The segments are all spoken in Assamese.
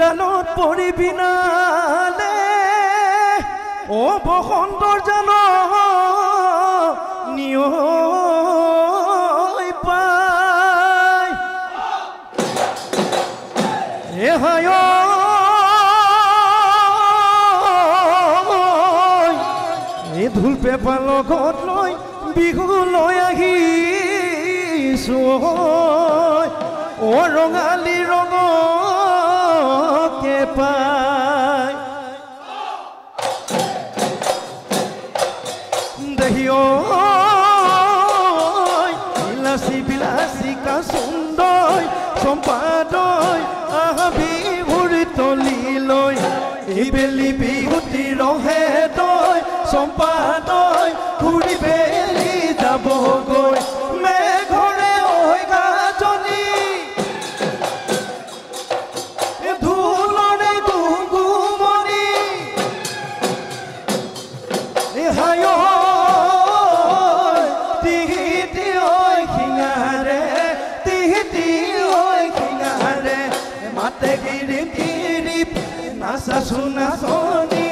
দানত পৰিবি নালে ও বসন্তৰ জানো নিয়ৈ পায় এ হায় এই ঢোল পেঁপা লগত লৈ বিহু লৈ আহিছো ও ৰঙালী ৰঙকে পায় দেহিও বিলাসী বিলাসী কা সুন্দৰ সম্পাদয় আহাবি ভৰি তলি লৈ এই বেলি বিহুতি ৰহে তই সম্পাদয় ঘূৰি বেলি যাবগৈ মেঘৰে ঐ গাজনি ধুলৰে গুমগুমনি হায় তিহিতি ঐ শিঙাৰে তিহিতি ঐ শিঙাৰে মাতে গিৰি গিৰি নাচা নাচনি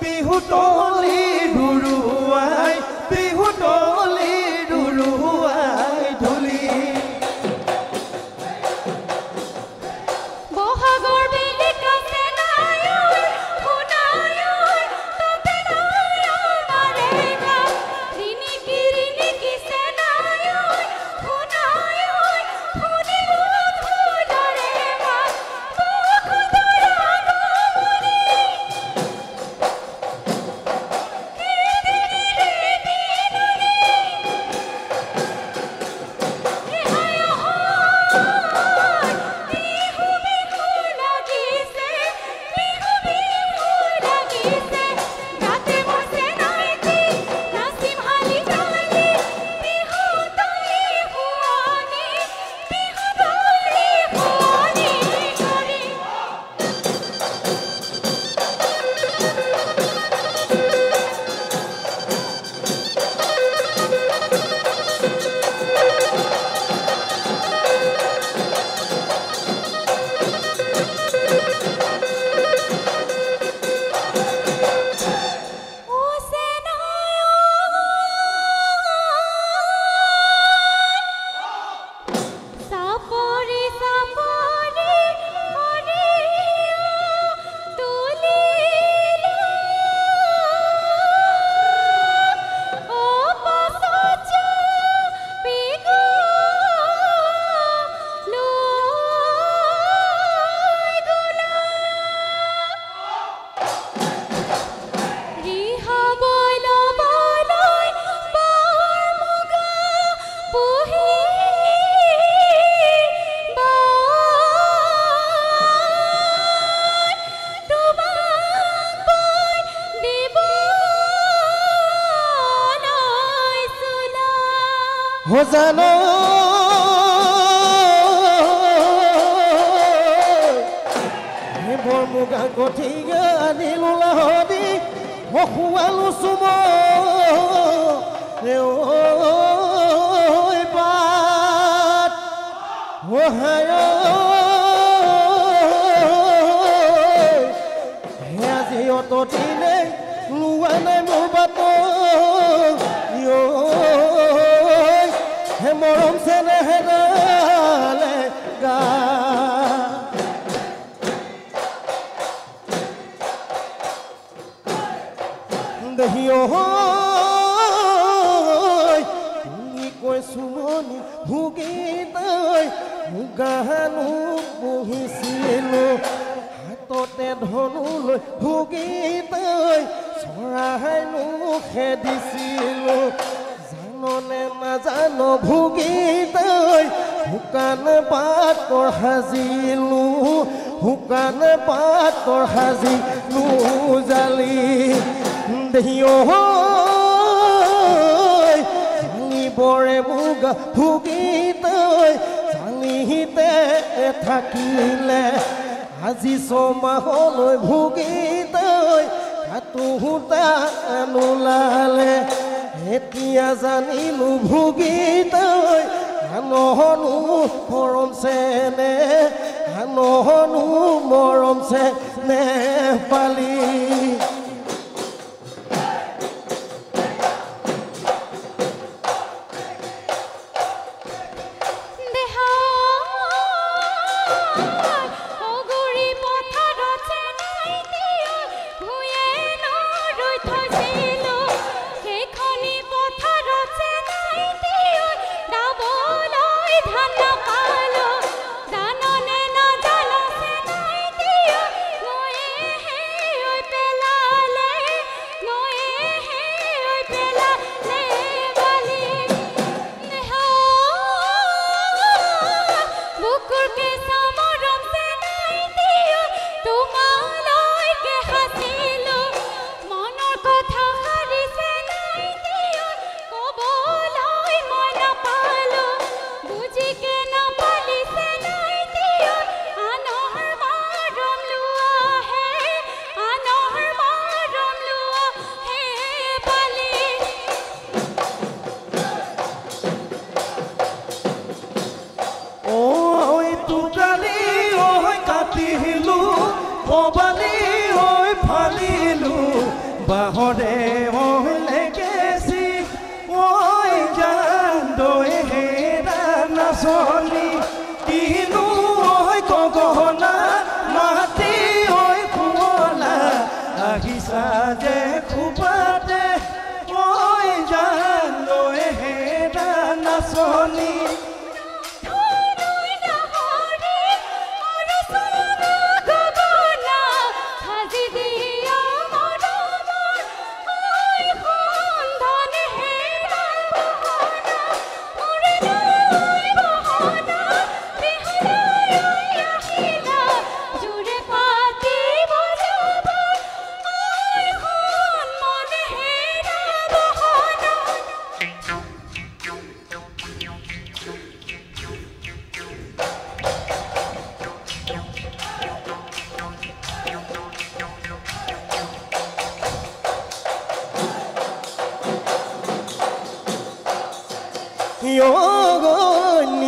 বিহু তলি ৰুৰুৱাই বিহু তলি ৰুৰুৱাই ধুলি বহাগৰ বেলি কাছে নাই শুনাই ততে নাই নাৰেগা ৰিনিকি ৰিনিকি নাই শুনাই শুনিলো ধুলৰে মা বখদৰা গমনি জানো বৰ মুগা কঠিয়া আনিলো লাহদি শুৱালো চুম পাত আজি অত দিনে লোৱা নাই মোৰ বাট মৰম চেনেহেৰালে গা দেহিও তুমি কৈছো মনি ভুগি তই গানো বহিছিলো হাততে ধনু লৈ ভুগি তই চৰাইনো খেদিছিলো জাননে নাজানো ভুগি তই শুকান পাতৰ সাজিলো শুকান পাতৰ সাজিলো জালি দেহিও জালিবৰে মুগা ভুগি তই জালিতে থাকিলে আজি ছমাহলৈ ভুগি তই কাটোতা নোলালে এতিয়া জানিলো ভুগি তই আনহনো মৰম চেনে নহনু মৰম চে নেপালি বাহৰে ওলে গেছি ওই জানদই হেৰা নাচনি কিনু ওই গগনা মাটি ওই কুঁৱলা আহিছা যে খুবাতে ওই জানদই হেৰা নাচনি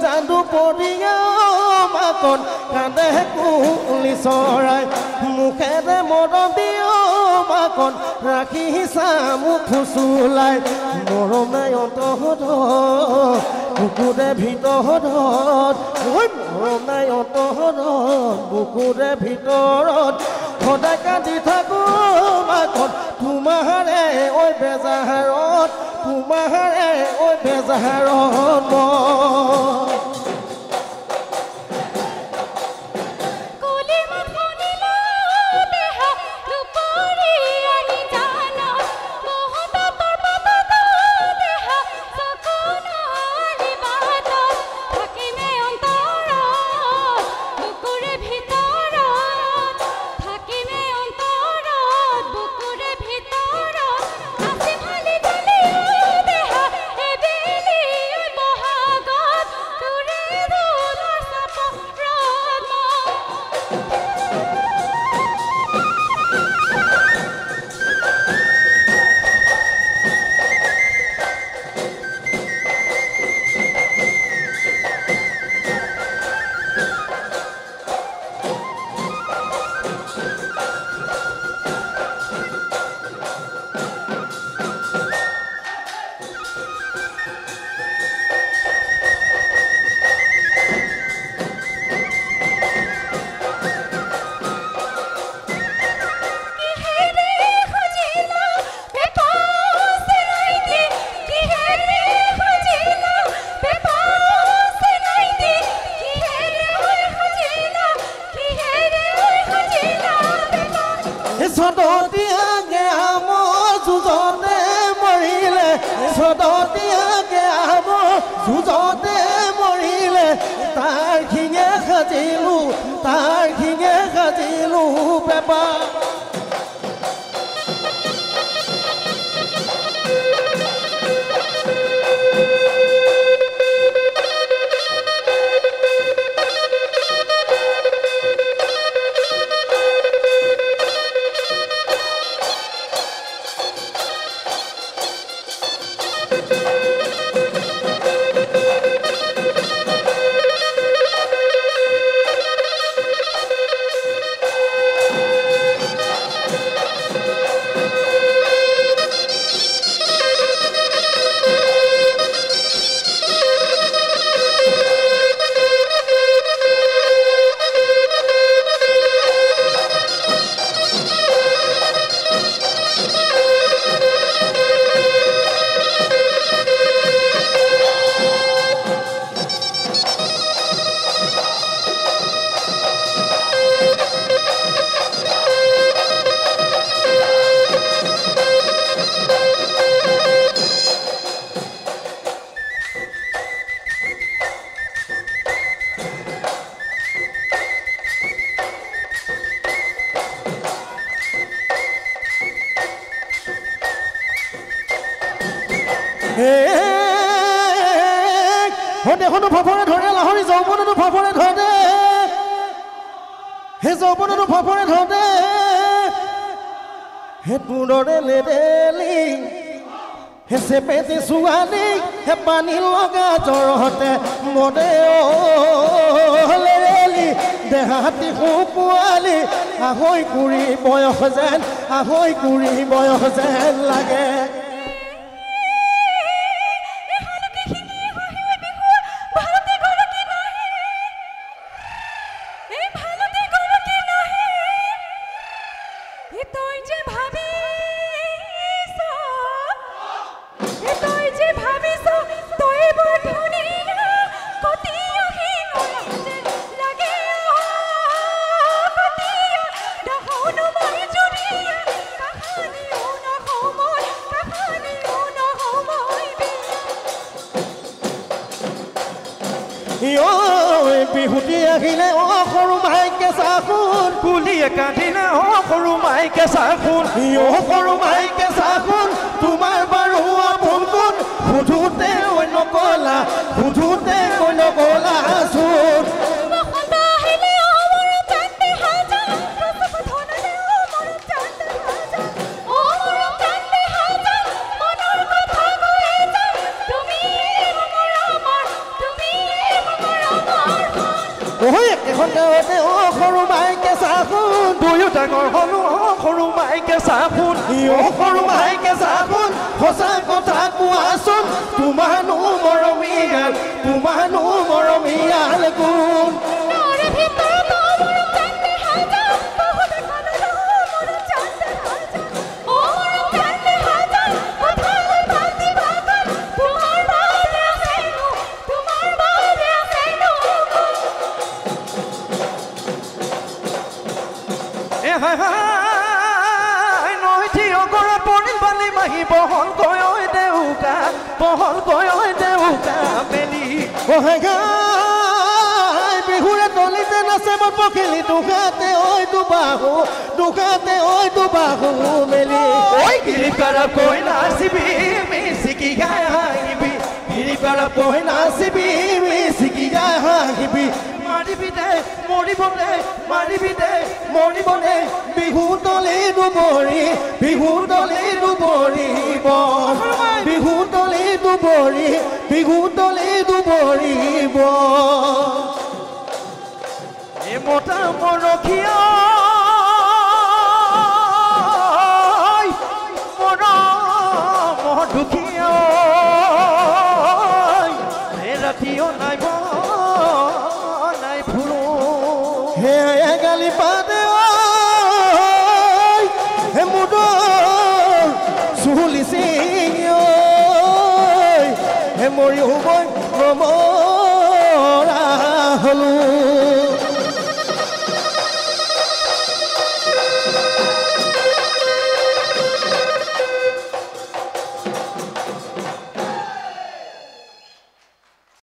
নিজাদু পৰিয়া মাকন কান্দে কুলি চৰাই মুখেৰে মৰম দিও মাকন ৰাখিছা মোক ফুচুলাই মৰমে অন্তৰত বুকুৰে ভিতৰত ঐ মৰমে অন্তৰত বুকুৰে ভিতৰত সদায় কান্দি থাকো মাকন তোমাৰে ঐ বেজাৰত তোমাৰে ঐ বেজাৰত সদতিয়াকে আমাৰ যুজতে মৰিলে সদতিয়াকে আমাৰ যুজতে মৰিলে তাৰ খিঙে খাজিলু পেপা দেহনো ভাৱৰে ধৰে লাহৰি যৌৱনতো ভাৱৰে ধৰে হে যৌৱনতো ভাৱৰে ধৰে হে তোৰৰে লেৰেলি হে চেপেটি ছোৱালী হে পানী লগা জ্বৰতে মৰে লেৰেলি দেহাতি পোৱালি আহৈ কুৰি বয়স যেন লাগে বিহুতি আহিলে সৰু মাইকে চাখোন কুলিয়ে কান্দিলে সৰু মাইকে চাখোন সৰু মাইকে চাখোন তোমাৰ বাৰু আপোন কোন সুধোতে নকলা চোন সৰু মাইকে চাখোন দুয়ো ডাঙৰ হলো সৰু মাইকে চাখোন সৰু মাইকে চাখোন সঁচা কথা কোৱাচোন তোমাৰনো মৰমীয়াল গুণ বহল গৈ দেউকা মেলি বিহুৰে তলিতে নাচে মই পখিলি দুখাতে মেলি গিৰিপাৰা কৈ নাচিবি মিচিকি গাই হাঁহিবি গিৰিপাৰা কৈ নাচিবি মিচিকি গাই হাঁহিবি মাৰিবি দে মৰিবনে বিহু তলি দুবৰিব বিহু তলি দুবৰিব এ মতা মৰখীয়া দুখীয়া ৰাতিও নাই ফুলো হে গালি পাতে হে মুদৰ চুলি চিঙিও হে মৰি মই নমৰা হলো